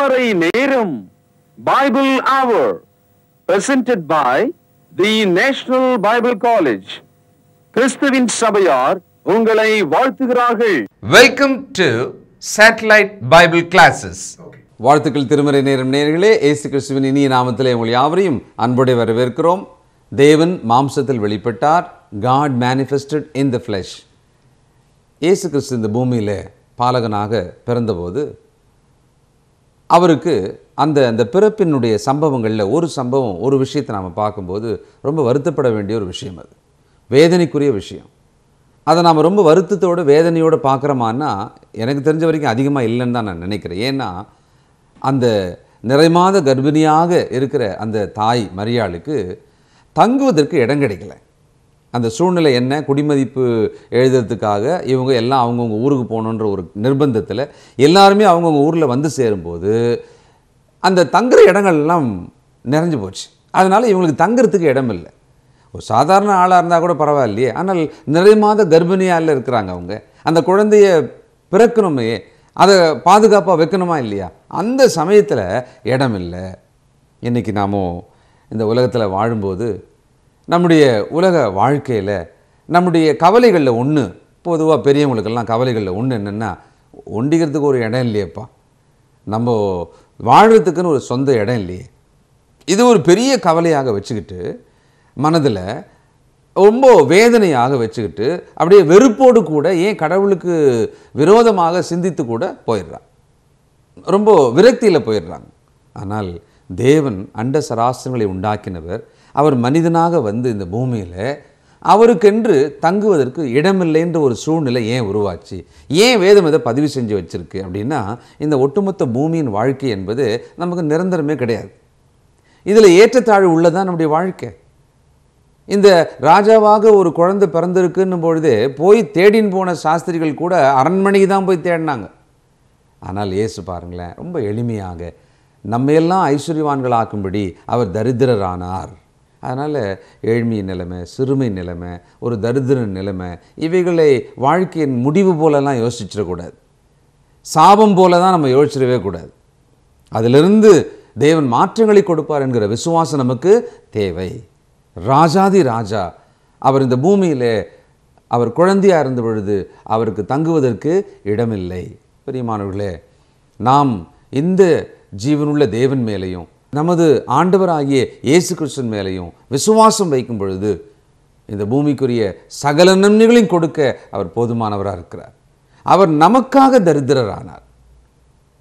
திருமறை நேரம் Bible Hour presented by the National Bible College. கிறிஸ்துவின் சபையார் உங்களை வாழ்த்துகிறார்கள். Welcome to Satellite Bible Classes. வாழ்த்துக்கள் திருமறை நேரம் நேயர்களே, இயேசு கிறிஸ்துவின் இனிய நாமத்திலே உங்கள் யாவரையும் அன்போடு வரவேற்கிறோம். தேவன் மாம்சத்தில் வெளிப்பட்டார். God manifested in the flesh. இயேசு கிறிஸ்து இந்த பூமியில் பாலகனாக பிறந்தபோது அவருக்கு அந்த பிறப்பினுடைய சம்பவங்களில் ஒரு விஷயத்தை நாம் பார்க்கும்போது ரொம்ப வருத்தப்பட வேண்டிய ஒரு விஷயம், அது வேதனைக்குரிய விஷயம். அதை நாம் ரொம்ப வருத்தத்தோடு வேதனையோடு பார்க்குறோமான்னா எனக்கு தெரிஞ்ச வரைக்கும் அதிகமாக இல்லைன்னு தான் நான் நினைக்கிறேன். ஏன்னா அந்த நிறைமாத கர்ப்பிணியாக இருக்கிற அந்த தாய் மரியாளுக்கு தங்குவதற்கு இடம் கிடைக்கல. அந்த சூழ்நிலை என்ன, குடிமதிப்பு எழுதுறதுக்காக இவங்க எல்லாம் அவங்கவுங்க ஊருக்கு போகணுன்ற ஒரு நிர்பந்தத்தில் எல்லாருமே அவங்கவுங்க ஊரில் வந்து சேரும்போது அந்த தங்குற இடங்கள்லாம் நிறைஞ்சு போச்சு. அதனால் இவங்களுக்கு தங்குறதுக்கு இடம் இல்லை. ஒரு சாதாரண ஆளாக இருந்தால் கூட பரவாயில்லையே, ஆனால் நிறைய மாத கர்ப்பிணியால் இருக்கிறாங்க. அவங்க அந்த குழந்தைய பிறக்கணுமே, அதை பாதுகாப்பாக வைக்கணுமா இல்லையா, அந்த சமயத்தில் இடம் இல்லை. இன்றைக்கி நாம் இந்த உலகத்தில் வாழும்போது நம்முடைய உலக வாழ்க்கையில் நம்முடைய கவலைகளில் ஒன்று, பொதுவாக பெரியவங்களுக்கெல்லாம் கவலைகளில் ஒன்று என்னென்னா, ஒண்டிக்கிறதுக்கு ஒரு இடம் இல்லையப்பா, நம்ம வாழ்கிறதுக்குன்னு ஒரு சொந்த இடம் இல்லையே. இது ஒரு பெரிய கவலையாக வச்சுக்கிட்டு மனதில் ரொம்ப வேதனையாக வச்சுக்கிட்டு அப்படியே வெறுப்போடு கூட ஏன் கடவுளுக்கு விரோதமாக சிந்தித்து கூட போயிடுறாங்க, ரொம்ப விரக்தியில் போயிடுறாங்க. ஆனால் தேவன் அண்ட சராசரங்களை உண்டாக்கினவர். அவர் மனிதனாக வந்து இந்த பூமியில் அவருக்கென்று தங்குவதற்கு இடமில்லைன்ற ஒரு சூழ்நிலை ஏன் உருவாச்சு, ஏன் வேதம் இதை பதிவு செஞ்சு வச்சுருக்கு அப்படின்னா, இந்த ஒட்டுமொத்த பூமியின் வாழ்க்கை என்பது நமக்கு நிரந்தரமே கிடையாது. இதில் ஏற்றத்தாழ்வு உள்ளதான் நம்முடைய வாழ்க்கை. இந்த ராஜாவாக ஒரு குழந்தை பிறந்திருக்குன்னும் பொழுதே போய் தேடின்னு போன சாஸ்திரிகள் கூட அரண்மனைக்கு தான் போய் தேடினாங்க. ஆனால் இயேசு பாருங்களேன், ரொம்ப எளிமையாக நம்மையெல்லாம் ஐஸ்வர்யவான்களாக்கும்படி அவர் தரித்திரரானார். அதனால் ஏழ்மை நிலைமை, சிறுமை நிலைமை, ஒரு தரித்திர நிலைமை, இவைகளை வாழ்க்கையின் முடிவு போலலாம் யோசிச்சிடக்கூடாது. சாபம் போல தான் நம்ம யோசிச்சிடவே கூடாது. அதிலிருந்து தேவன் மாற்றங்களை கொடுப்பார் என்கிற விசுவாசம் நமக்கு தேவை. ராஜாதி ராஜா அவர் இந்த பூமியில் அவர் குழந்தையாக இருந்த பொழுது அவருக்கு தங்குவதற்கு இடமில்லை. பிரியமானவர்களே, நாம் இந்த ஜீவனுள்ள தேவன் மேலேயும் நமது ஆண்டவராகிய இயேசு கிறிஸ்துவின் மேலேயும் விசுவாசம் வைக்கும் பொழுது இந்த பூமிக்குரிய சகல நன்மைகளையும் கொடுக்க அவர் போதுமானவராக இருக்கிறார். அவர் நமக்காக தரித்திரரானார்.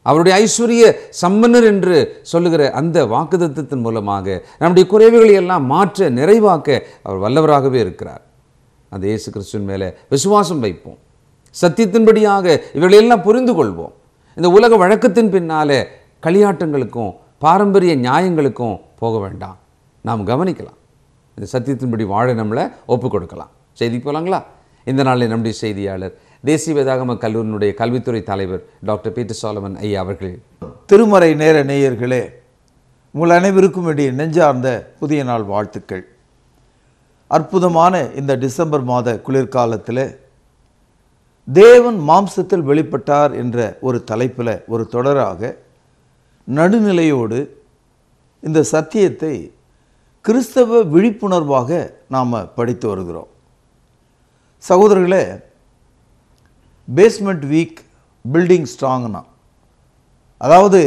அவருடைய ஐஸ்வர்ய சம்பன்னர் என்று சொல்லுகிற அந்த வாக்குத்தத்தத்தின் மூலமாக நம்முடைய குறைவுகளை எல்லாம் மாற்ற நிறைவாக்க அவர் வல்லவராகவே இருக்கிறார். அந்த இயேசு கிறிஸ்துவின் மேலே விசுவாசம் வைப்போம். சத்தியத்தின்படியாக இவர்களெல்லாம் புரிந்து கொள்வோம். இந்த உலக வழக்கத்தின் பின்னாலே களியாட்டங்களுக்கும் பாரம்பரிய நியாயங்களுக்கும் போக வேண்டாம். நாம் கவனிக்கலாம், இந்த சத்தியத்தின்படி வாழ நம்மளை ஒப்புக் கொடுக்கலாம். செய்தி போலாங்களா? இந்த நாளில் நம்முடைய செய்தியாளர் தேசிய வேதாகம கல்லூரியினுடைய கல்வித்துறை தலைவர் டாக்டர் பீட்டர் சாலமன் ஐயா அவர்கள். திருமறை நேர நேயர்களே, உங்கள் அனைவருக்கும் வேண்டிய நெஞ்சார்ந்த புதிய நாள் வாழ்த்துக்கள். அற்புதமான இந்த டிசம்பர் மாத குளிர்காலத்தில் தேவன் மாம்சத்தில் வெளிப்பட்டார் என்ற ஒரு தலைப்பில் ஒரு தொடராக நடுநிலையோடு இந்த சத்தியத்தை கிறிஸ்தவ விழிப்புணர்வாக நாம் படித்து வருகிறோம். சகோதரர்களே, பேஸ்மெண்ட் வீக் பில்டிங் ஸ்ட்ராங்னா, அதாவது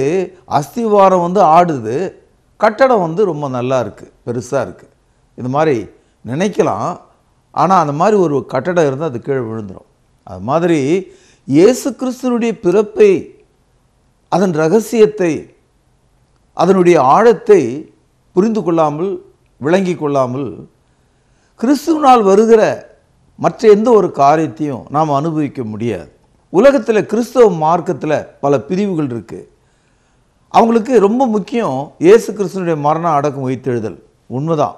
அஸ்திவாரம் ஆடுது, கட்டடம் ரொம்ப நல்லா இருக்குது, பெருசாக இருக்குது, இது மாதிரி நினைக்கலாம். ஆனால் அந்த மாதிரி ஒரு கட்டடம் இருந்தால் அது கீழே விழுந்துடும். அது மாதிரி இயேசு கிறிஸ்துவனுடைய பிறப்பை, அதன் இரகசியத்தை, அதனுடைய ஆழத்தை புரிந்து கொள்ளாமல் விளங்கி கொள்ளாமல் கிறிஸ்துவினால் வருகிற மற்ற எந்த ஒரு காரியத்தையும் நாம் அனுபவிக்க முடியாது. உலகத்தில் கிறிஸ்தவ மார்க்கத்தில் பல பிரிவுகள் இருக்குது. அவங்களுக்கு ரொம்ப முக்கியம் இயேசு கிறிஸ்துவனுடைய மரணம் அடக்கம் உயிர்த்தெழுதல், உண்மைதான்.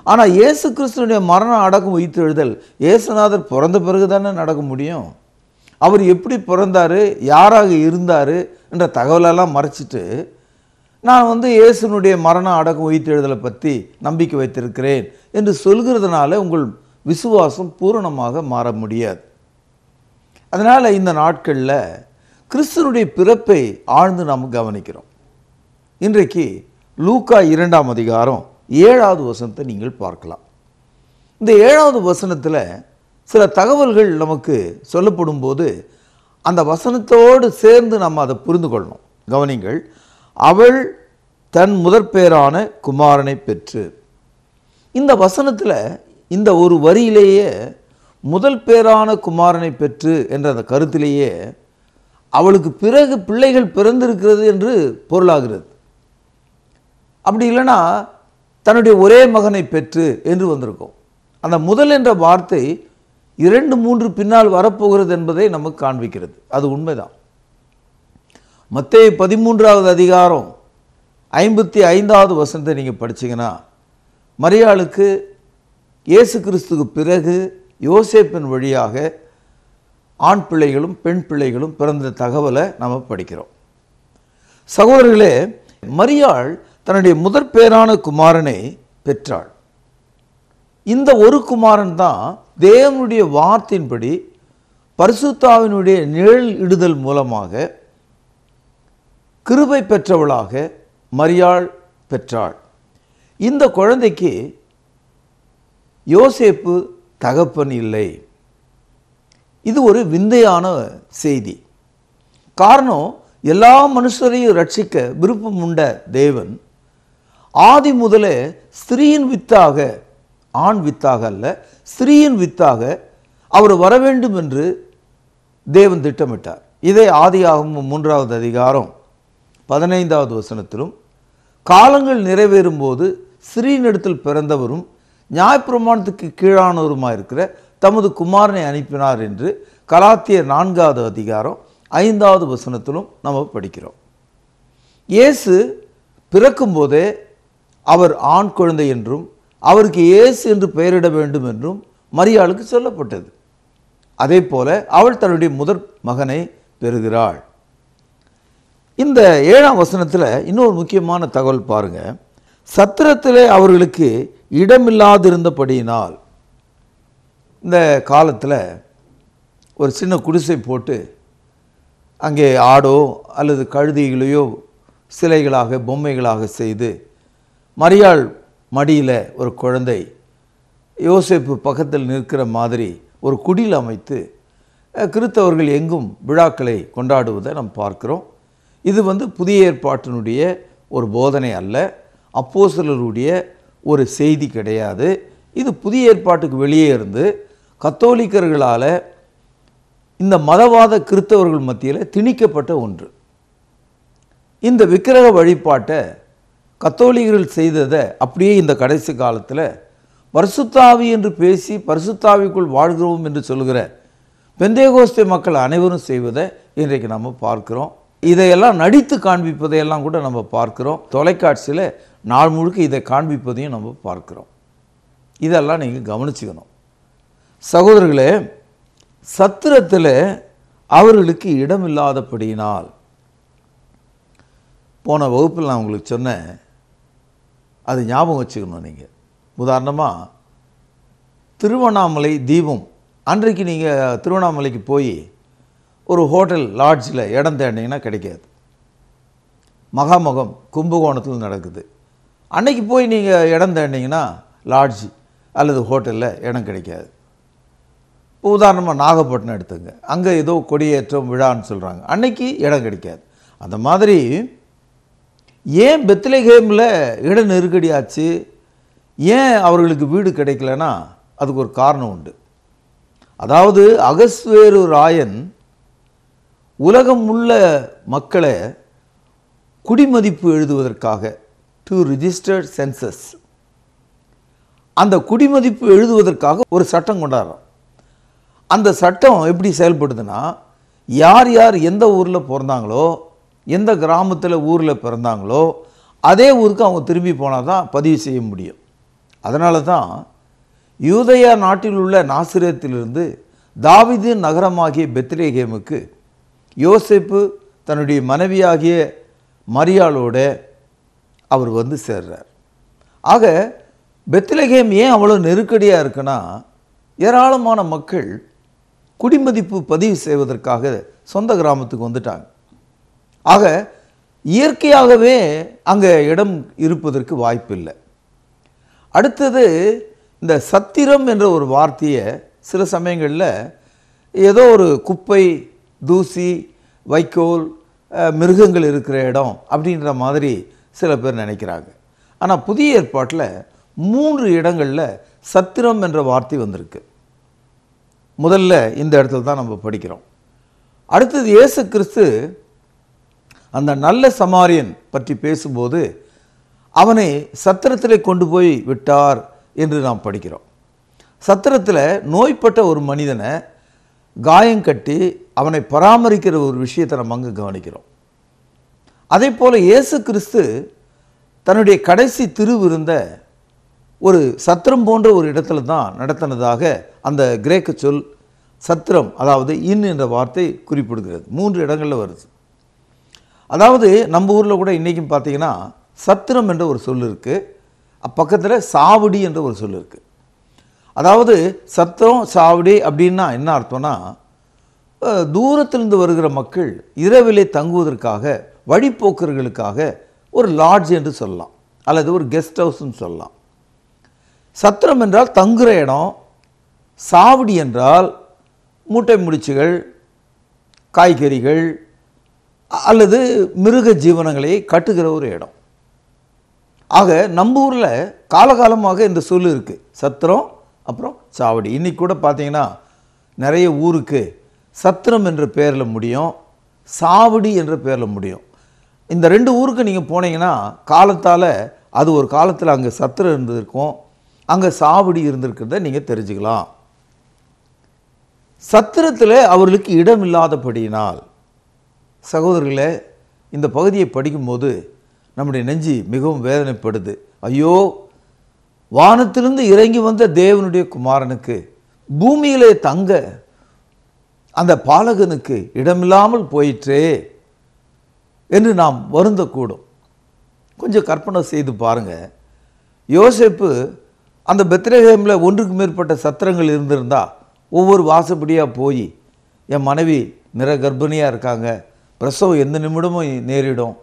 ஆனால் இயேசு கிறிஸ்துவனுடைய மரணம் அடக்கம் உயிர்த்தெழுதல் இயேசுநாதர் பிறந்த பிறகு தானே நடக்க முடியும். அவர் எப்படி பிறந்தார், யாராக இருந்தார் என்ற தகவலெல்லாம் மறைச்சிட்டு நான் இயேசுனுடைய மரணம் அடக்கம் உயிர்த்தெழுதலை பற்றி நம்பிக்கை வைத்திருக்கிறேன் என்று சொல்கிறதுனால உங்கள் விசுவாசம் பூரணமாக மாற முடியாது. அதனால் இந்த நாட்களில் கிறிஸ்துனுடைய பிறப்பை ஆழ்ந்து நாம் கவனிக்கிறோம். இன்றைக்கு லூக்கா 2ஆம் அதிகாரம் 7வது வசனத்தை நீங்கள் பார்க்கலாம். இந்த 7வது வசனத்தில் சில தகவல்கள் நமக்கு சொல்லப்படும் போது அந்த வசனத்தோடு சேர்ந்து நம்ம அதை புரிந்து கொள்ளணும். கவனிங்கள். அவள் தன் முதற்பேரான குமாரனை பெற்று. இந்த வசனத்தில் இந்த ஒரு வரியிலேயே முதல் பேரான குமாரனை பெற்று என்ற அந்த கருத்திலேயே அவளுக்கு பிறகு பிள்ளைகள் பிறந்திருக்கிறது என்று பொருளாகிறது. அப்படி இல்லைன்னா தன்னுடைய ஒரே மகனை பெற்று என்று வந்திருக்கும். அந்த முதல் என்ற வார்த்தை 2-3 பின்னால் வரப்போகிறது என்பதை நமக்கு காண்பிக்கிறது. அது உண்மைதான். மத்தேயு 13வது அதிகாரம் 55வது வசனத்தை நீங்கள் படிச்சீங்கன்னா, மரியாளுக்கு இயேசு கிறிஸ்துக்கு பிறகு யோசேப்பின் வழியாக ஆண் பிள்ளைகளும் பெண் பிள்ளைகளும் பிறந்த தகவலை நாம் படிக்கிறோம். சகோதரர்களே, மரியாள் தன்னுடைய முதற் பேரான குமாரனை பெற்றாள். இந்த ஒரு குமாரன் தான் தேவனுடைய வார்த்தையின்படி பரிசுத்தாவினுடைய நிழல் இடுதல் மூலமாக கிருபை பெற்றவளாக மரியாள் பெற்றாள். இந்த குழந்தைக்கு யோசேப்பு தகப்பன் இல்லை. இது ஒரு விந்தையான செய்தி. காரணம், எல்லா மனுஷரையும் ரட்சிக்க விருப்பம் உண்ட தேவன் ஆதி முதலே ஸ்திரீயின் வித்தாக, ஆண் வித்தாக அல்ல, ஸ்திரீயின் வித்தாக அவர் வர வேண்டும் என்று தேவன் திட்டமிட்டார். இதை ஆதியாகமம் 3வது அதிகாரம் 15வது வசனத்திலும், காலங்கள் நிறைவேறும் போது ஸ்திரீயினிடத்தில் பிறந்தவரும் நியாயப்பிரமாணத்துக்கு கீழானவருமாயிருக்கிற தமது குமாரனை அனுப்பினார் என்று கலாத்தியர் 4வது அதிகாரம் 5வது வசனத்திலும் நம்ம படிக்கிறோம். இயேசு பிறக்கும்போதே அவர் ஆண் குழந்தை என்றும் அவருக்கு இயேசு என்று பெயரிட வேண்டும் என்றும் மரியாளுக்கு சொல்லப்பட்டது. அதே போல அவள் தன்னுடைய முதற் மகனை பெறுகிறாள். இந்த 7ஆம் வசனத்தில் இன்னொரு முக்கியமான தகவல் பாருங்க. சத்திரத்திலே அவர்களுக்கு இடமில்லாதிருந்தபடியினால், இந்த காலத்தில் ஒரு சின்ன குடிசை போட்டு அங்கே ஆடோ அல்லது கழுதைகளையோ சிலைகளாக பொம்மைகளாக செய்து மரியாள் மடியில் ஒரு குழந்தை யோசேப்பு பக்கத்தில் நிற்கிற மாதிரி ஒரு குடில் அமைத்து கிறிஸ்தவர்கள் எங்கும் விழாக்களை கொண்டாடுவதை நாம் பார்க்கிறோம். இது புதிய ஏற்பாட்டினுடைய ஒரு போதனை அல்ல, அப்போஸ்தலருடைய ஒரு செய்தி கிடையாது. இது புதிய ஏற்பாட்டுக்கு வெளியே இருந்து கத்தோலிக்கர்களால் இந்த மதவாத கிறிஸ்தவர்கள் மத்தியில் திணிக்கப்பட்ட ஒன்று. இந்த விக்கிரக வழிபாட்டை கத்தோலிக்கர்கள் செய்ததை அப்படியே இந்த கடைசி காலத்தில் பரிசுத்தாவி என்று பேசி பரிசுத்தாவிக்குள் வாழ்கிறோம் என்று சொல்கிற பெந்தேகோஸ்தே மக்கள் அனைவரும் செய்வதை இன்றைக்கு நம்ம பார்க்கிறோம். இதையெல்லாம் நடித்து காண்பிப்பதையெல்லாம் கூட நம்ம பார்க்கிறோம். தொலைக்காட்சியில் நாள் முழுக்க இதை காண்பிப்பதையும் நம்ம பார்க்கிறோம். இதெல்லாம் நீங்கள் கவனிச்சுக்கணும். சகோதரர்களே, சத்திரத்தில் அவர்களுக்கு இடமில்லாதபடியினால், போன வகுப்பில் நான் உங்களுக்கு சொன்னேன், அது ஞாபகம் வச்சுக்கணும். நீங்கள் உதாரணமாக திருவண்ணாமலை தீபம் அன்றைக்கு நீங்கள் திருவண்ணாமலைக்கு போய் ஒரு ஹோட்டல் லாட்ஜில் இடம் தேடினீங்கன்னா கிடைக்காது. மகாமகம் கும்பகோணத்தில் நடக்குது. அன்னைக்கு போய் நீங்கள் இடம் தேடினீங்கன்னா லாட்ஜ் அல்லது ஹோட்டலில் இடம் கிடைக்காது. இப்போ உதாரணமாக நாகப்பட்டினம் எடுத்துங்க, அங்கே ஏதோ கொடியேற்றம் விழான்னு சொல்கிறாங்க, அன்னைக்கு இடம் கிடைக்காது. அந்த மாதிரி ஏன் பெத்லகேமில் இட நெருக்கடி ஆச்சு, ஏன் அவர்களுக்கு வீடு கிடைக்கலன்னா அதுக்கு ஒரு காரணம் உண்டு. அதாவது அகஸ்வேரு ராயன் உலகம் உள்ள மக்களை குடிமதிப்பு எழுதுவதற்காக, டு ரிஜிஸ்டர்ட் சென்சஸ், அந்த குடிமதிப்பு எழுதுவதற்காக ஒரு சட்டம் கொண்டாடுறோம். அந்த சட்டம் எப்படி செயல்படுதுன்னா, யார் யார் எந்த ஊரில் பிறந்தாங்களோ, எந்த கிராமத்தில் ஊரில் பிறந்தாங்களோ அதே ஊருக்கு அவங்க திரும்பி போனால் தான் பதிவு செய்ய முடியும். அதனால தான் யூதேயா நாட்டில் உள்ள நாசிரேத்திலிருந்து தாவீது நகரமாகிய பெத்லகேமுக்கு யோசேப்பு தன்னுடைய மனைவியாகிய மரியாளோட அவர் சேர்றார். ஆக பெத்லகேம் ஏன் அவ்வளோ நெருக்கடியாக இருக்குன்னா, ஏராளமான மக்கள் குடிமதிப்பு பதிவு செய்வதற்காக சொந்த கிராமத்துக்கு வந்துட்டாங்க. ஆக இயற்கையாகவே அங்கே இடம் இருப்பதற்கு வாய்ப்பு இல்லை. அடுத்தது இந்த சத்திரம் என்ற ஒரு வார்த்தையை சில சமயங்களில் ஏதோ ஒரு குப்பை, தூசி, வைக்கோல், மிருகங்கள் இருக்கிற இடம் அப்படின்ற மாதிரி சில பேர் நினைக்கிறாங்க. ஆனால் புதிய ஏற்பாட்டில் 3 இடங்களில் சத்திரம் என்ற வார்த்தை வந்திருக்கு. முதல்ல இந்த இடத்துல தான் நம்ம படிக்கிறோம். அடுத்தது இயேசு கிறிஸ்து அந்த நல்ல சமாரியன் பற்றி பேசும்போது அவனை சத்திரத்தில் கொண்டு போய் விட்டார் என்று நாம் படிக்கிறோம். சத்திரத்தில் நோய்பட்ட ஒரு மனிதனை காயங்கட்டி அவனை பராமரிக்கிற ஒரு விஷயத்தை நம்ம அங்கே கவனிக்கிறோம். அதே போல் இயேசு கிறிஸ்து தன்னுடைய கடைசி திருவிருந்த ஒரு சத்திரம் போன்ற ஒரு இடத்துல தான் நடத்தினதாக அந்த கிரேக்க சொல் சத்திரம், அதாவது இன் என்ற வார்த்தை குறிப்பிடுகிறது. 3 இடங்களில் வருது. அதாவது நம்ம ஊரில் கூட இன்றைக்கும் பார்த்தீங்கன்னா சத்திரம் என்ற ஒரு சொல் இருக்குது, பக்கத்தில் சாவடி என்ற ஒரு சொல் இருக்குது. அதாவது சத்திரம், சாவடி அப்படின்னா என்ன அர்த்தம்னா, தூரத்திலிருந்து வருகிற மக்கள் இரவிலே தங்குவதற்காக, வழிப்போக்கர்களுக்காக ஒரு லாட்ஜ் என்று சொல்லலாம், அல்லது ஒரு கெஸ்ட் ஹவுஸ்ன்னு சொல்லலாம். சத்திரம் என்றால் தங்குற இடம், சாவடி என்றால் மூட்டை முடிச்சுகள், காய்கறிகள் அல்லது மிருக ஜீவனங்களை கட்டுகிற ஒரு இடம். ஆக நம்ம ஊரில் காலகாலமாக இந்த சொல் இருக்குது, சத்திரம் அப்புறம் சாவடி. இன்றைக்கி கூட பார்த்தீங்கன்னா நிறைய ஊருக்கு சத்திரம் என்ற பெயரில் முடியும், சாவடி என்ற பெயரில் முடியும். இந்த 2 ஊருக்கு நீங்கள் போனீங்கன்னா காலத்தால் அது ஒரு காலத்தில் அங்கே சத்திரம் இருந்திருக்கும், அங்கே சாவடி இருந்திருக்கிறத நீங்கள் தெரிஞ்சுக்கலாம். சத்திரத்தில் அவர்களுக்கு இடம் இல்லாதபடியினால், சகோதரர்களே, இந்த பகுதியை படிக்கும்போது நம்முடைய நெஞ்சு மிகவும் வேதனைப்படுது. ஐயோ, வானத்திலிருந்து இறங்கி வந்த தேவனுடைய குமாரனுக்கு பூமியிலே தங்க அந்த பாலகனுக்கு இடமில்லாமல் போயிற்றே என்று நாம் வருந்தக்கூடும். கொஞ்சம் கற்பனை செய்து பாருங்கள். யோசேப்பு அந்த பெத்லகேமில் 1க்கு மேற்பட்ட சத்திரங்கள் இருந்திருந்தால் ஒவ்வொரு வாசப்படியாக போய், என் மனைவி நிற கர்ப்பிணியாக இருக்காங்க, பிரசவம் எந்த நிமிடமும் நேரிடும்,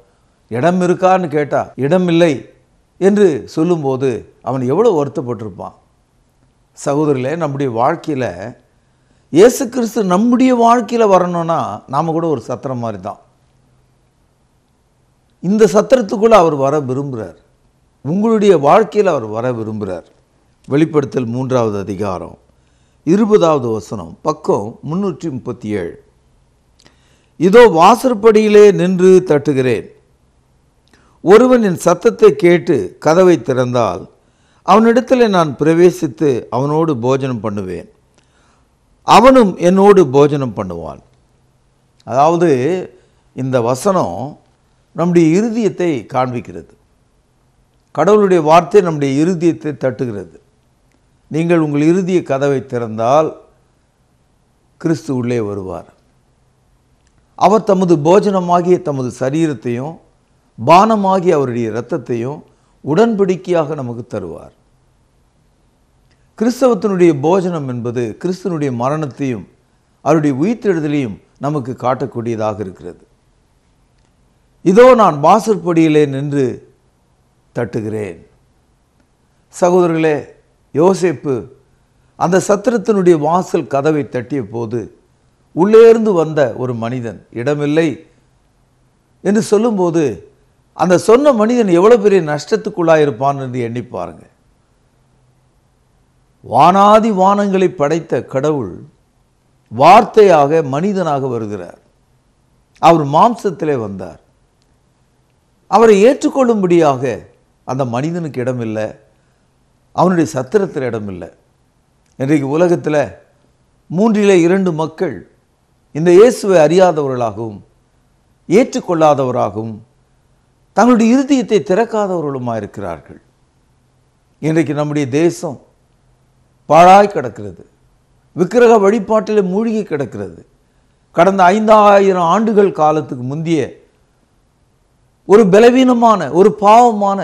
இடம் இருக்கான்னு கேட்டால் இடம் இல்லை என்று சொல்லும்போது அவன் எவ்வளோ வருத்தப்பட்டிருப்பான். சகோதரர்களே, நம்முடைய வாழ்க்கையில் இயேசு கிறிஸ்து நம்முடைய வாழ்க்கையில் வரணும்னா நாம் கூட ஒரு சத்திரம் மாதிரி தான். இந்த சத்திரத்துக்குள்ளே அவர் வர விரும்புகிறார், உங்களுடைய வாழ்க்கையில் அவர் வர விரும்புகிறார். வெளிப்படுத்தல் 3வது அதிகாரம் 20வது வசனம், பக்கம் 337. இதோ வாசற்படியிலே நின்று தட்டுகிறேன், ஒருவன் என் சத்தத்தை கேட்டு கதவை திறந்தால் அவனிடத்தில் நான் பிரவேசித்து அவனோடு போஜனம் பண்ணுவேன், அவனும் என்னோடு போஜனம் பண்ணுவான். அதாவது இந்த வசனம் நம்முடைய இருதயத்தை காண்பிக்கிறது. கடவுளுடைய வார்த்தை நம்முடைய இருதயத்தை தட்டுகிறது. நீங்கள் உங்கள் இருதய கதவை திறந்தால் கிறிஸ்து உள்ளே வருவார். அவர் தமது போஜனமாகிய தமது சரீரத்தையும் பானமாகிய அவருடைய இரத்தத்தையும் உடன்படிக்கையாக நமக்கு தருவார். கிறிஸ்தவத்தினுடைய போஜனம் என்பது கிறிஸ்துவனுடைய மரணத்தையும் அவருடைய உயிர்த்தெழுதலையும் நமக்கு காட்டக்கூடியதாக இருக்கிறது. இதோ நான் வாசற்படியிலே நின்று தட்டுகிறேன். சகோதரர்களே, யோசேப்பு அந்த சத்திரத்தினுடைய வாசல் கதவை தட்டிய போது உள்ளே இருந்து வந்த ஒரு மனிதன் இடமில்லை என்று சொல்லும்போது அந்த சொன்ன மனிதன் எவ்வளோ பெரிய நஷ்டத்துக்குள்ளாயிருப்பான் என்று எண்ணி பாருங்க. வானாதி வானங்களை படைத்த கடவுள் வார்த்தையாக மனிதனாக வருகிறார். அவர் மாம்சத்திலே வந்தார். அவரை ஏற்றுக்கொள்ளும்படியாக அந்த மனிதனுக்கு இடமில்லை, அவனுடைய சத்திரத்தில் இடமில்லை. இன்றைக்கு உலகத்தில் 3ல் 2 மக்கள் இந்த இயேசுவை அறியாதவர்களாகவும் ஏற்றுக்கொள்ளாதவராகவும் தங்களுடைய இருதயத்தை திறக்காதவர்களுமாக இருக்கிறார்கள். இன்றைக்கு நம்முடைய தேசம் பாழாய் கிடக்கிறது, விக்கிரக வழிபாட்டில் மூழ்கி கிடக்கிறது. கடந்த 5000 ஆண்டுகள் காலத்துக்கு முந்தைய ஒரு பலவீனமான, ஒரு பாவமான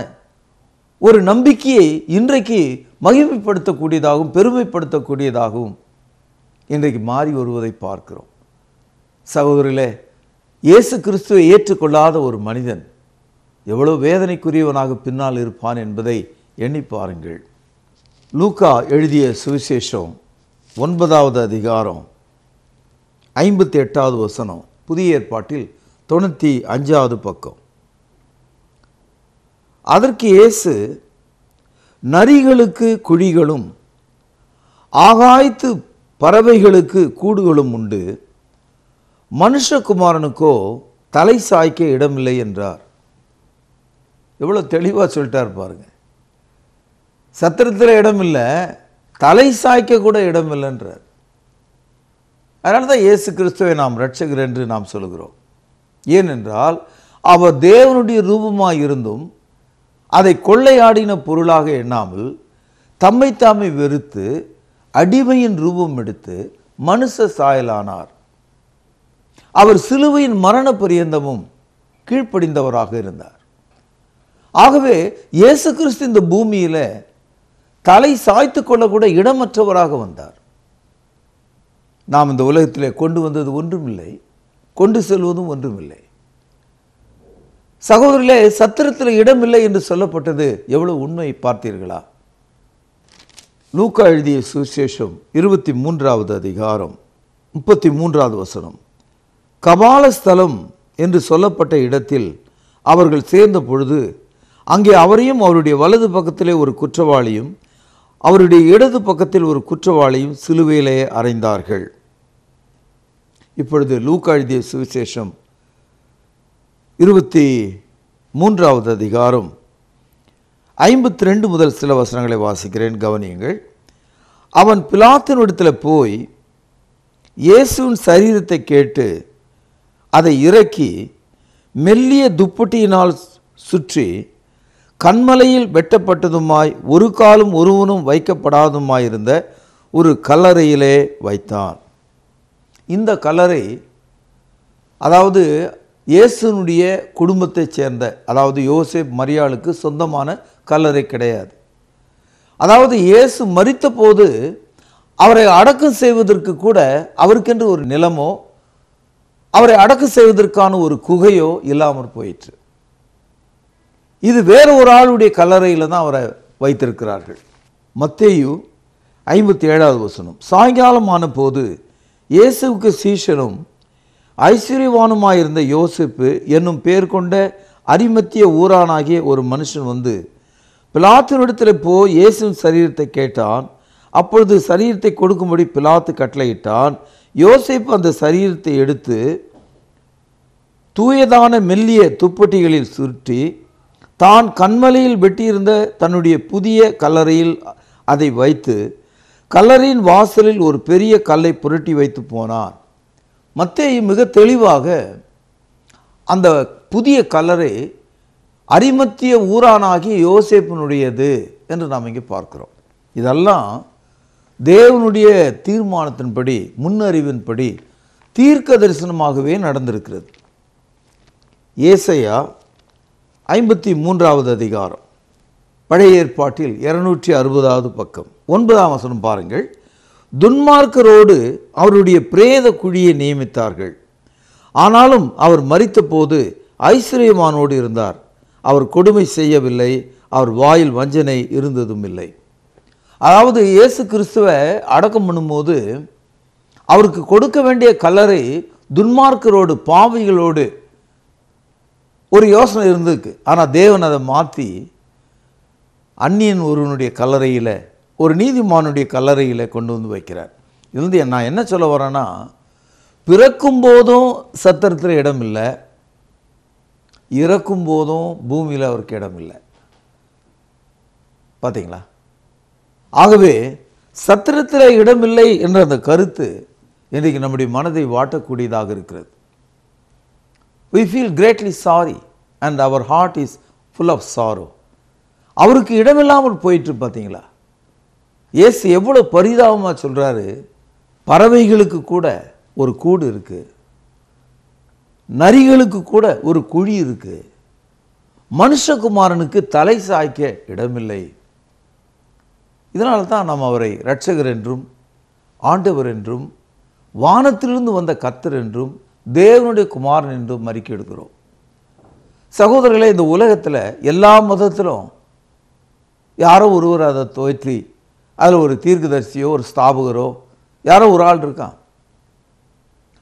ஒரு நம்பிக்கையை இன்றைக்கு மகிமைப்படுத்தக்கூடியதாகவும் பெருமைப்படுத்தக்கூடியதாகவும் இன்றைக்கு மாறி வருவதை பார்க்கிறோம். சகோதரர்களே, இயேசு கிறிஸ்துவை ஏற்றுக்கொள்ளாத ஒரு மனிதன் எவ்வளவு வேதனைக்குரியவனாக பின்னால் இருப்பான் என்பதை எண்ணி பாருங்கள். லூக்கா எழுதிய சுவிசேஷம் 9வது அதிகாரம் 58வது வசனம், புதிய ஏற்பாட்டில் 95வது பக்கம். அதற்கு இயேசு, நரிகளுக்கு குழிகளும் ஆகாயத்து பறவைகளுக்கு கூடுகளும் உண்டு, மனுஷகுமாரனுக்கோ தலை சாய்க்க இடமில்லை என்றார். எவ்வளோ தெளிவாக சொல்லிட்டார் பாருங்க. சத்திரத்தில் இடம் இல்லை, தலை சாய்க்க கூட இடம் இல்லைன்றார். அதனால தான் இயேசு கிறிஸ்துவை நாம் இரட்சகர் என்று நாம் சொல்கிறோம். ஏனென்றால் அவர் தேவனுடைய ரூபமாக இருந்தும் அதை கொள்ளையாடின பொருளாக எண்ணாமல் தம்மை தாமே வெறுத்து அடிமையின் ரூபம் எடுத்து மனுஷ சாயலானார். அவர் சிலுவையின் மரண பரியந்தமும் கீழ்ப்படிந்தவராக இருந்தார். ஆகவே இயேசு கிறிஸ்து இந்த பூமியில தலை சாய்த்து கொள்ளக்கூட இடமற்றவராக வந்தார். நாம் இந்த உலகத்திலே கொண்டு வந்தது ஒன்றுமில்லை, கொண்டு செல்வதும் ஒன்றுமில்லை. சகோதரர்களே, சத்திரத்தில் இடமில்லை என்று சொல்லப்பட்டது எவ்வளவு உண்மை பார்த்தீர்களா? லூக்கா எழுதிய சுவிசேஷம் 23வது அதிகாரம் 33வது வசனம். கபால ஸ்தலம் என்று சொல்லப்பட்ட இடத்தில் அவர்கள் சேர்ந்த பொழுது அங்கே அவரையும் அவருடைய வலது பக்கத்திலே ஒரு குற்றவாளியும் அவருடைய இடது பக்கத்தில் ஒரு குற்றவாளியும் சிலுவையிலே அறைந்தார்கள். இப்பொழுது லூக்கா எழுதிய சுவிசேஷம் 23வது அதிகாரம் 52 முதல் சில வசனங்களை வாசிக்கிறேன், கவனியுங்கள். அவன் பிலாத்தினிடத்தில் போய் இயேசுவின் சரீரத்தை கேட்டு அதை இறக்கி மெல்லிய துப்பட்டியினால் சுற்றி கண்மலையில் வெட்டப்பட்டதுமாய் ஒரு காலும் ஒருவனும் வைக்கப்படாதுமாயிருந்த ஒரு கல்லறையிலே வைத்தான். இந்த கல்லறை அதாவது இயேசுனுடைய குடும்பத்தைச் சேர்ந்த, அதாவது யோசேப் மரியாளுக்கு சொந்தமான கல்லறை கிடையாது. அதாவது இயேசு மரித்த போது அவரை அடக்கம் செய்வதற்கு கூட அவருக்கென்று ஒரு நிலமோ அவரை அடக்கம் செய்வதற்கான ஒரு குகையோ இல்லாமற் போயிற்று. இது வேற ஒரு ஆளுடைய கல்லறையில் தான் அவரை வைத்திருக்கிறார்கள். மத்தேயு 57வது வசனம். சாயங்காலமான போது இயேசுவுக்கு சீஷனும் ஐஸ்வர்யவானுமாயிருந்த யோசேப்பு என்னும் பேர் கொண்ட அரிமத்திய ஊரானாகிய ஒரு மனுஷன் வந்து பிலாத்தினிடத்தில் போய் இயேசுவின் சரீரத்தை கேட்டான். அப்பொழுது சரீரத்தை கொடுக்கும்படி பிலாத்து கட்டளையிட்டான். யோசேப்பு அந்த சரீரத்தை எடுத்து தூயதான மெல்லிய துப்பட்டிகளில் சுற்றி தான் கண்மலையில் வெட்டியிருந்த தன்னுடைய புதிய கல்லறையில் அதை வைத்து கல்லறையின் வாசலில் ஒரு பெரிய கல்லை புரட்டி வைத்து போனான். மத்தேயு மிக தெளிவாக அந்த புதிய கல்லறை அரிமத்திய ஊரானாகிய யோசேப்பினுடையது என்று நாம் இங்கே பார்க்கிறோம். இதெல்லாம் தேவனுடைய தீர்மானத்தின்படி, முன்னறிவின்படி தீர்க்க தரிசனமாகவே நடந்திருக்கிறது. ஏசாயா 53வது அதிகாரம், பழைய ஏற்பாட்டில் 260வது பக்கம், 9ஆம் வசனம் பாருங்கள். துன்மார்க்கரோடு அவருடைய பிரேத குழியை நியமித்தார்கள். ஆனாலும் அவர் மரித்த போது ஐஸ்வர்யமானோடு இருந்தார். அவர் கொடுமை செய்யவில்லை, அவர் வாயில் வஞ்சனை இருந்ததும் இல்லை. அதாவது இயேசு கிறிஸ்துவை அடக்கம் பண்ணும்போது அவருக்கு கொடுக்க வேண்டிய கல்லறை துன்மார்க்கரோடு, பாவிகளோடு ஒரு யோசனை இருந்திருக்கு. ஆனால் தேவன் அதை மாற்றி அந்நியன் ஒருவனுடைய கல்லறையில், ஒரு நீதிமானுடைய கல்லறையில் கொண்டு வந்து வைக்கிறார். இது நான் என்ன சொல்ல வரேன்னா, பிறக்கும் போதும் சத்திரத்தில் இடம் இல்லை, இறக்கும் போதும் பூமியில் அவருக்கு இடம் இல்லை. பார்த்தீங்களா? ஆகவே சத்திரத்தில் இடமில்லை என்ற அந்த கருத்து இன்றைக்கு நம்முடைய மனதை வாட்டக்கூடியதாக இருக்கிறது. We feel greatly sorry and our heart is full of sorrow. அவருக்கு இடமில்லாமல் போயிட்டு பார்த்தீங்களா? இயேசு எவ்வளோ பரிதாபமாக சொல்கிறாரு. பறவைகளுக்கு கூட ஒரு கூடு இருக்கு, நரிகளுக்கு கூட ஒரு குழி இருக்கு, மனுஷகுமாரனுக்கு தலை சாய்க்க இடமில்லை. இதனால தான் நாம் அவரை இரட்சகர் என்றும் ஆண்டவர் என்றும் வானத்திலிருந்து வந்த கர்த்தர் என்றும் தேவனுடைய குமாரன் என்றும் அறிக்கை எடுக்கிறோம். சகோதரர்களே, இந்த உலகத்தில் எல்லா மதத்திலும் யாரோ ஒருவர் அதை தோற்றி அதில் ஒரு தீர்க்கதரிசியோ ஒரு ஸ்தாபகரோ யாரோ ஒரு ஆள் இருக்கான்.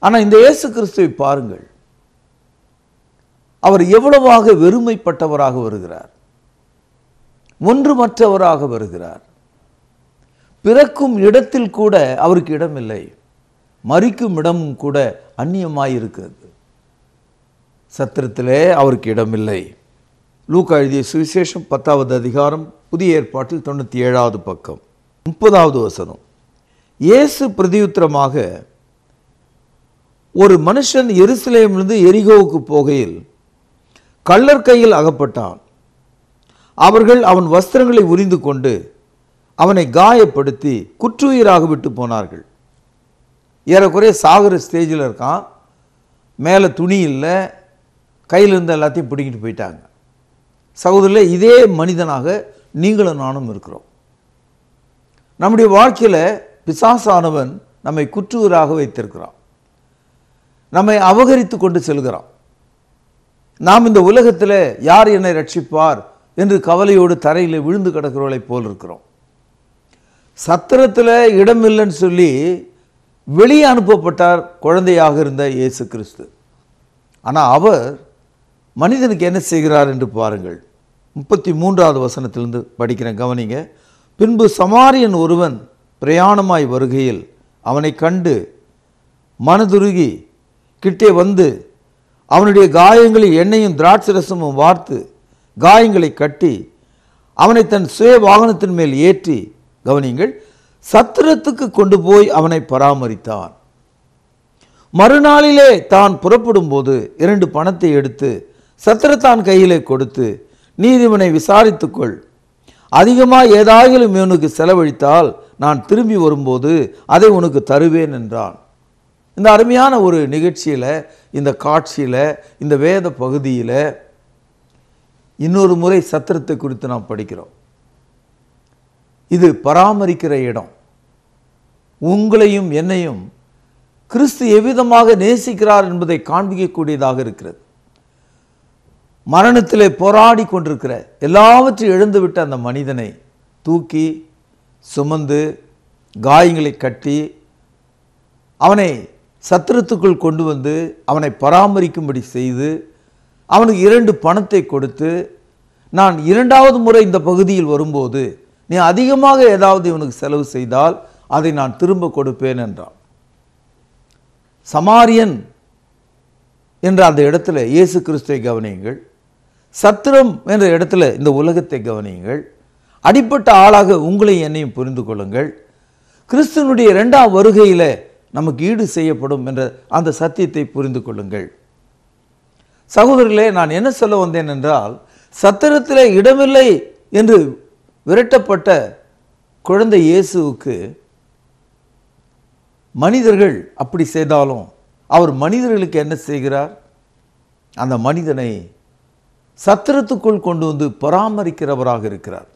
ஆனால் இந்த இயேசு கிறிஸ்துவை பாருங்கள், அவர் எவ்வளவாக வெறுமைப்பட்டவராக வருகிறார், ஒன்றுமற்றவராக வருகிறார். பிறக்கும் இடத்தில் கூட அவருக்கு இடமில்லை, மரிக்கும் இடமும் கூட அந்நியமாயிருக்கிறது. சத்திரத்திலே அவருக்கு இடமில்லை. லூக்கா எழுதிய சுவிசேஷம் 10வது அதிகாரம் புதிய ஏற்பாட்டில் 97வது பக்கம் 30வது வசனம். இயேசு பிரதியுத்தரமாக, ஒரு மனுஷன் எருசலேமிலிருந்து எரிகோவுக்கு போகையில் கள்ளர் கையில் அகப்பட்டான். அவர்கள் அவன் வஸ்திரங்களை உரிந்து கொண்டு அவனை காயப்படுத்தி குற்றுயிராக விட்டு போனார்கள். ஏறக்குறைய சாகர ஸ்டேஜில் இருக்கான், மேலே துணி இல்லை, கையில் இருந்த எல்லாத்தையும் பிடிக்கிட்டு போயிட்டாங்க. சகோதரர்களே, இதே மனிதனாக நீங்களும் நானும் இருக்கிறோம். நம்முடைய வாழ்க்கையில் பிசாசானவன் நம்மை குற்றுயிராக வைத்திருக்கிறான், நம்மை அபகரித்து கொண்டு செல்கிறான். நாம் இந்த உலகத்தில் யார் என்னை ரட்சிப்பார் என்று கவலையோடு தரையில் விழுந்து கிடக்கிறவர்களை போல் இருக்கிறோம். சத்திரத்தில் இடமில்லைன்னு சொல்லி வெளியே அனுப்பப்பட்டார் குழந்தையாக இருந்த இயேசு கிறிஸ்து. ஆனால் அவர் மனிதனுக்கு என்ன செய்கிறார் என்று பாருங்கள். 33வது வசனத்திலிருந்து படிக்கிறேன், கவனிங்க. பின்பு சமாரியன் ஒருவன் பிரயாணமாய் வருகையில் அவனை கண்டு மனதுருகி கிட்டே வந்து அவனுடைய காயங்களில் எண்ணெயும் திராட்சரசமும் வார்த்து காயங்களை கட்டி அவனை தன் சுய வாகனத்தின் மேல் ஏற்றி, கவனிங்கள், சத்திரத்துக்கு கொண்டு போய் அவனை பராமரித்தான். மறுநாளிலே தான் புறப்படும் போது 2 பணத்தை எடுத்து சத்திரத்தான் கையிலே கொடுத்து, நீர் இவனை விசாரித்துக்கொள், அதிகமாக ஏதாயிலும் இவனுக்கு செலவழித்தால் நான் திரும்பி வரும்போது அதை உனக்கு தருவேன் என்றான். இந்த அருமையான ஒரு நிகழ்ச்சியில், இந்த காட்சியில், இந்த வேத பகுதியில் இன்னொரு முறை சத்திரத்தை குறித்து நாம் படிக்கிறோம். இது பராமரிக்கிற இடம். உங்களையும் என்னையும் கிறிஸ்து எவ்விதமாக நேசிக்கிறார் என்பதை காண்பிக்கக்கூடியதாக இருக்கிறது. மரணத்திலே போராடி கொண்டிருக்கிற, எல்லாவற்றையும் இழந்துவிட்ட அந்த மனிதனை தூக்கி சுமந்து காயங்களை கட்டி அவனை சத்திரத்துக்குள் கொண்டு வந்து அவனை பராமரிக்கும்படி செய்து அவனுக்கு 2 பணத்தை கொடுத்து, நான் 2வது முறை இந்த பகுதியில் வரும்போது நீ அதிகமாக ஏதாவது இவனுக்கு செலவு செய்தால் அதை நான் திரும்ப கொடுப்பேன் என்றான். சமாரியன் என்ற அந்த இடத்துல இயேசு கிறிஸ்துவை கவனியுங்கள். சத்திரம் என்ற இடத்துல இந்த உலகத்தை கவனியுங்கள். அடிப்பட்ட ஆளாக உங்களையும் என்னையும் புரிந்து கொள்ளுங்கள். கிறிஸ்துவனுடைய 2ஆம் வருகையில் நமக்கு ஈடு செய்யப்படும் என்ற அந்த சத்தியத்தை புரிந்து கொள்ளுங்கள். சகோதரர்களே, நான் என்ன சொல்ல வந்தேன் என்றால், சத்திரத்திலே இடமில்லை என்று விரட்டப்பட்ட குழந்தை இயேசுவுக்கு மனிதர்கள் அப்படி செய்தாலும் அவர் மனிதர்களுக்கு என்ன செய்கிறார்? அந்த மனிதனை சத்திரத்துக்குள் கொண்டு வந்து பராமரிக்கிறவராக இருக்கிறார்.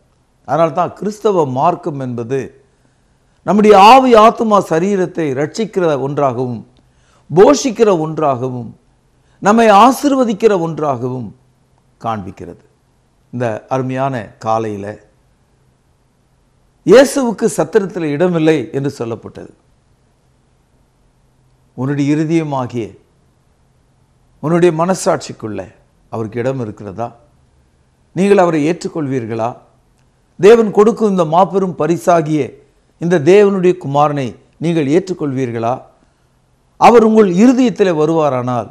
அதனால் தான் கிறிஸ்தவ மார்க்கம் என்பது நம்முடைய ஆவி ஆத்மா சரீரத்தை ரட்சிக்கிற ஒன்றாகவும் போஷிக்கிற ஒன்றாகவும் நம்மை ஆசீர்வதிக்கிற ஒன்றாகவும் காண்பிக்கிறது. இந்த அருமையான காலையில் இயேசுவுக்கு சத்திரத்தில் இடமில்லை என்று சொல்லப்பட்டது. உன்னுடைய இருதயமாகிய உன்னுடைய மனசாட்சிக்குள்ள அவருக்கு இடம் இருக்கிறதா? நீங்கள் அவரை ஏற்றுக்கொள்வீர்களா? தேவன் கொடுக்கும் இந்த மாபெரும் பரிசாகிய இந்த தேவனுடைய குமாரனை நீங்கள் ஏற்றுக்கொள்வீர்களா? அவர் உங்கள் இருதயத்தில் வருவாரானால்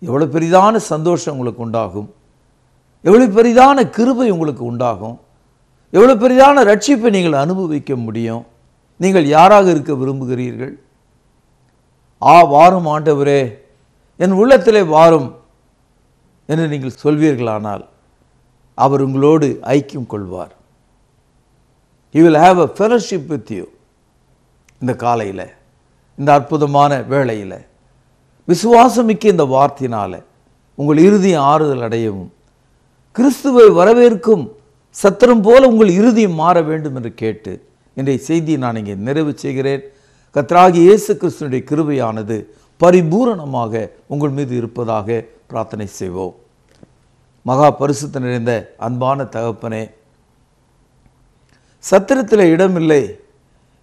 எவ்வளவு பெரிதான சந்தோஷம் உங்களுக்கு உண்டாகும், எவ்வளவு பெரிதான கிருபை உங்களுக்கு உண்டாகும், எவ்வளவு பெரிதான ரட்சிப்பை நீங்கள் அனுபவிக்க முடியும். நீங்கள் யாராக இருக்க விரும்புகிறீர்கள்? வாரும் ஆண்டவரே, என் உள்ளத்திலே வாரும் என்று நீங்கள் சொல்வீர்களானால் அவர் உங்களோடு ஐக்கியம் கொள்வார். He will have a fellowship with you. இந்த காலையில், இந்த அற்புதமான வேளையில் விசுவாசமிக்க இந்த வார்த்தையினால உங்கள் இருதயம் ஆறுதல் அடையவும், கிறிஸ்துவை வரவேற்கும் சத்திரம் போல உங்கள் இருதயம் மாற வேண்டும் என்று கேட்டு இன்றைய செய்தியை நான் இங்கே நிறைவு செய்கிறேன். கர்த்தராகிய இயேசு கிறிஸ்துவினுடைய கிருபையானது பரிபூரணமாக உங்கள் மீது இருப்பதாக பிரார்த்தனை செய்வோம். மகா பரிசுத்த நிறைந்த அன்பான தகப்பனே, சத்திரத்தில் இடமில்லை.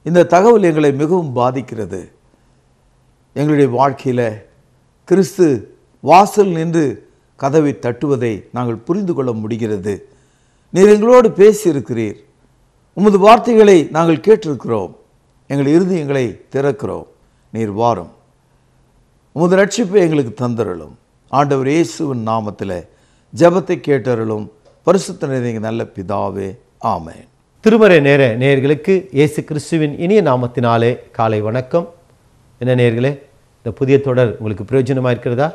இந்த தகவல் எங்களை மிகவும் பாதிக்கிறது. எங்களுடைய வாழ்க்கையில் கிறிஸ்து வாசல் நின்று கதவை தட்டுவதை நாங்கள் புரிந்து கொள்ள முடிகிறது. நீர் எங்களோடு பேசியிருக்கிறீர். உமது வார்த்தைகளை நாங்கள் கேட்டிருக்கிறோம். எங்கள் இருதயங்களை திறக்கிறோம். நீர் வாரும். உமது ரட்சிப்பை எங்களுக்கு தந்தருளும். ஆண்டவர் இயேசுவின் நாமத்தில் ஜெபத்தை கேட்டருளும். பரிசுத்த நிறைந்த நல்ல பிதாவே, ஆமென். திருமறை நேர நேயர்களுக்கு இயேசு கிறிஸ்துவின் இனிய நாமத்தினாலே காலை வணக்கம். என்ன நேயர்களே, இந்த புதிய தொடர் உங்களுக்கு பிரயோஜனமாக இருக்கிறதா?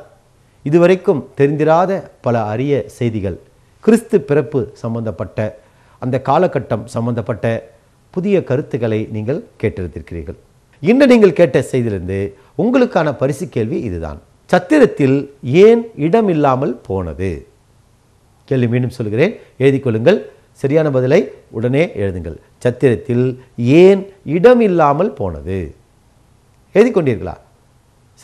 இதுவரைக்கும் தெரிந்திராத பல அரிய செய்திகள், கிறிஸ்து பிறப்பு சம்பந்தப்பட்ட, அந்த காலகட்டம் சம்பந்தப்பட்ட புதிய கருத்துக்களை நீங்கள் கேட்டிருக்கிறீர்கள். இன்று நீங்கள் கேட்ட செய்தியிலிருந்து உங்களுக்கான பரிசு கேள்வி இதுதான். சத்திரத்தில் ஏன் இடம் இல்லாமல் போனது? கேள்வி மீண்டும் சொல்கிறேன், எழுதிக் கொள்ளுங்கள். சரியான பதிலை உடனே எழுதுங்கள். சத்திரத்தில் ஏன் இடம் இல்லாமல் போனது? எழுதி கொண்டீர்களா?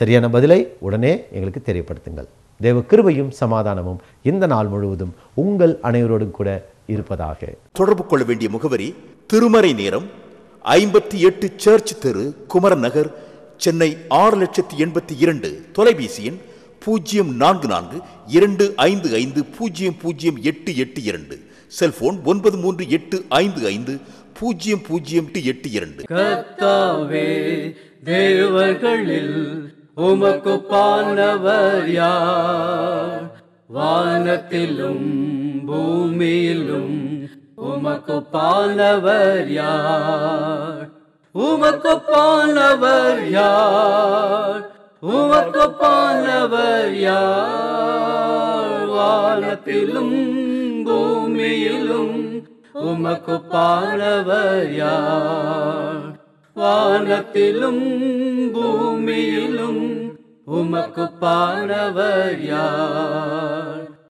சரியான பதிலை உடனே எங்களுக்கு தெரியப்படுத்துங்கள். தேவ கிருபையும் சமாதானமும் இந்த நாள் முழுவதும் உங்கள் அனைவரோடும் கூட இருப்பதாக. தொடர்பு கொள்ள வேண்டிய முகவரி: திருமறை நேரம், 58 சர்ச் தெரு, குமரன் நகர், சென்னை 6,82,000. தொலைபேசி எண் 044255008882. செல்போன் 9385500882. கர்த்தாவே, தேவர்களில் உமக்குப்பானவர் யார்? வானத்திலும் பூமியிலும் உமக்குப்பானவர் யார்? உமக்குப்பானவர் யார்? உமக்குப்பானவர் யார்? வானத்திலும் பூமியிலும் உமக்குப்பானவர் யார்? வானத்திலும் பூமியிலும் உமக்குப்பானவர் யார்?